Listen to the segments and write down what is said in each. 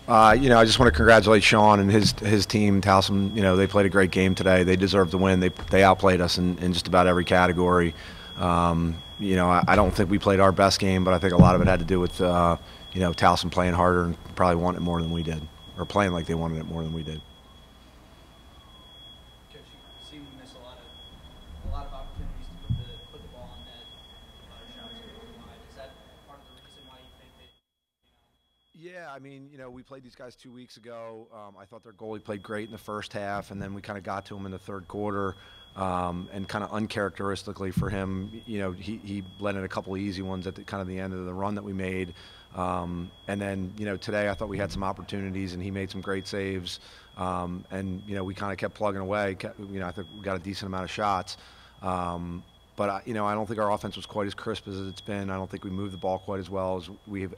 I just want to congratulate Sean and his team, Towson. They played a great game today. They deserved to win. They outplayed us in just about every category. I don't think we played our best game, but I think a lot of it had to do with Towson playing harder and probably wanting it more than we did, or playing like they wanted it more than we did. Coach, you seem to miss a lot of opportunities to put the ball on net, a lot of shots going wide. Is that part of the reason why you think that? Yeah, we played these guys 2 weeks ago. I thought their goalie played great in the first half, and then we kind of got to him in the third quarter. And kind of uncharacteristically for him, he let in a couple of easy ones at the end of the run that we made. And then, today I thought we had some opportunities, and he made some great saves. And we kind of kept plugging away. I think we got a decent amount of shots. But I don't think our offense was quite as crisp as it's been. I don't think we moved the ball quite as well as we've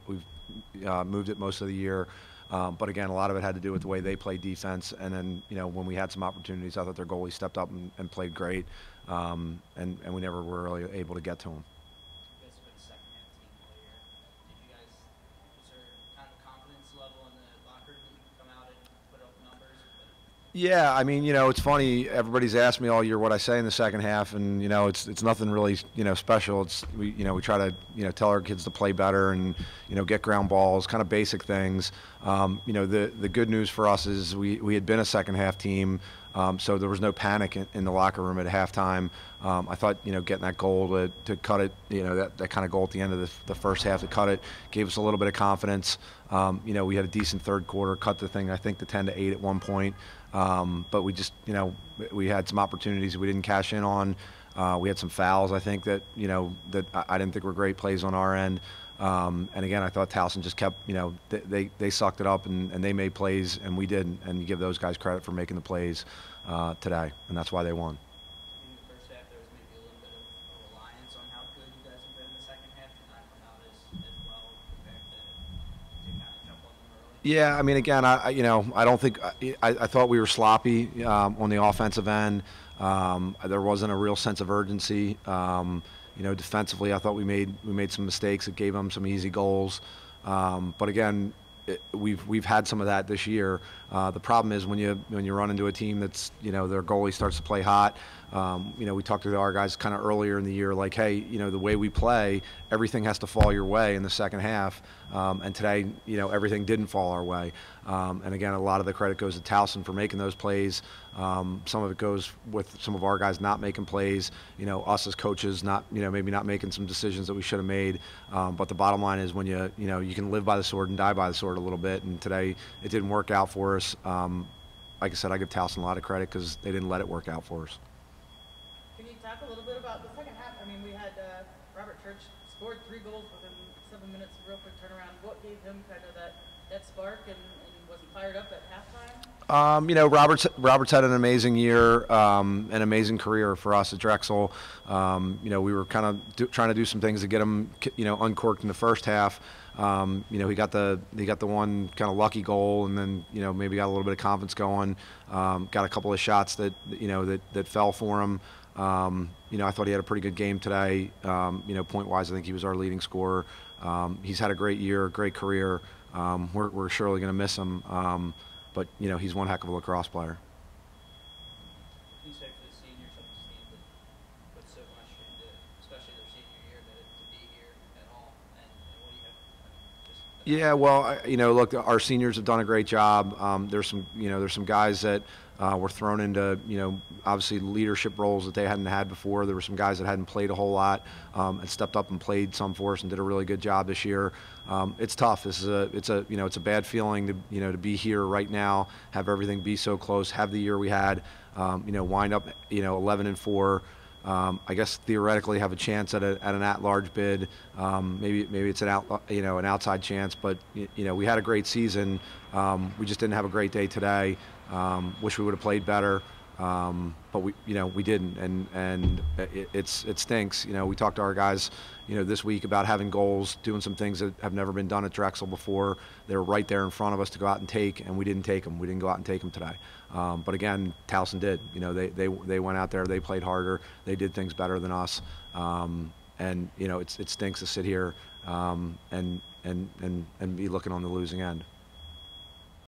moved it most of the year. But again, a lot of it had to do with the way they played defense. And then, when we had some opportunities, I thought their goalie stepped up and played great. And we never were really able to get to him. You guys have been a second half team all year. Was there kind of a confidence level in the locker room that you could come out and put up numbers? Yeah, it's funny. Everybody's asked me all year what I say in the second half, and it's nothing really special. We try to tell our kids to play better and get ground balls, kind of basic things. The good news for us is we had been a second half team, so there was no panic in the locker room at halftime. I thought getting that goal to cut it, that kind of goal at the end of the first half to cut it, gave us a little bit of confidence. We had a decent third quarter, cut the thing I think to 10-8 at one point. But we just, we had some opportunities we didn't cash in on. We had some fouls, I think, that I didn't think were great plays on our end. And again, I thought Towson just kept, they sucked it up and they made plays and we didn't. And you give those guys credit for making the plays today, and that's why they won. In the first half, there was maybe a little bit of a reliance on how good you guys have been in the second half to not come out as well compared to kind of jump on them early. Yeah, again, I don't think I thought we were sloppy on the offensive end. There wasn't a real sense of urgency. Defensively, I thought we made some mistakes that gave them some easy goals. But again, we've had some of that this year. The problem is when you run into a team that's their goalie starts to play hot. We talked to our guys kind of earlier in the year, like, hey, the way we play, everything has to fall your way in the second half. And today, everything didn't fall our way. And again, a lot of the credit goes to Towson for making those plays. Some of it goes with some of our guys not making plays. Us as coaches maybe not making some decisions that we should have made. But the bottom line is when you can live by the sword and die by the sword a little bit. And today it didn't work out for us. Like I said, I give Towson a lot of credit because they didn't let it work out for us. Can you talk a little bit about the second half? We had Robert Church scored 3 goals within 7 minutes, a real quick turnaround. What gave him kind of that spark, and was he fired up at halftime? Robert's had an amazing year, an amazing career for us at Drexel. We were kind of trying to do some things to get him, uncorked in the first half. He got the one kind of lucky goal, and then maybe got a little bit of confidence going. Got a couple of shots that that fell for him. I thought he had a pretty good game today. Point-wise, I think he was our leading scorer. He's had a great year, great career. We're surely going to miss him, but he's one heck of a lacrosse player. Can you say for the seniors on this team that put so much into, especially their senior year, to be here at all? And what do you have? Yeah, well, look, our seniors have done a great job. There's some guys that were thrown into, obviously leadership roles that they hadn't had before. There were some guys that hadn't played a whole lot and stepped up and played some for us and did a really good job this year. It's tough. It's a bad feeling to be here right now, have everything be so close, have the year we had, wind up 11-4. I guess theoretically have a chance at an at-large bid. Maybe it's an outside chance, but we had a great season. We just didn't have a great day today. Wish we would have played better, but we didn't, and it stinks. We talked to our guys, this week about having goals, doing some things that have never been done at Drexel before. They were right there in front of us to go out and take, and we didn't take them. We didn't go out and take them today. But again, Towson did. They went out there, they played harder, they did things better than us, and it stinks to sit here and be looking on the losing end.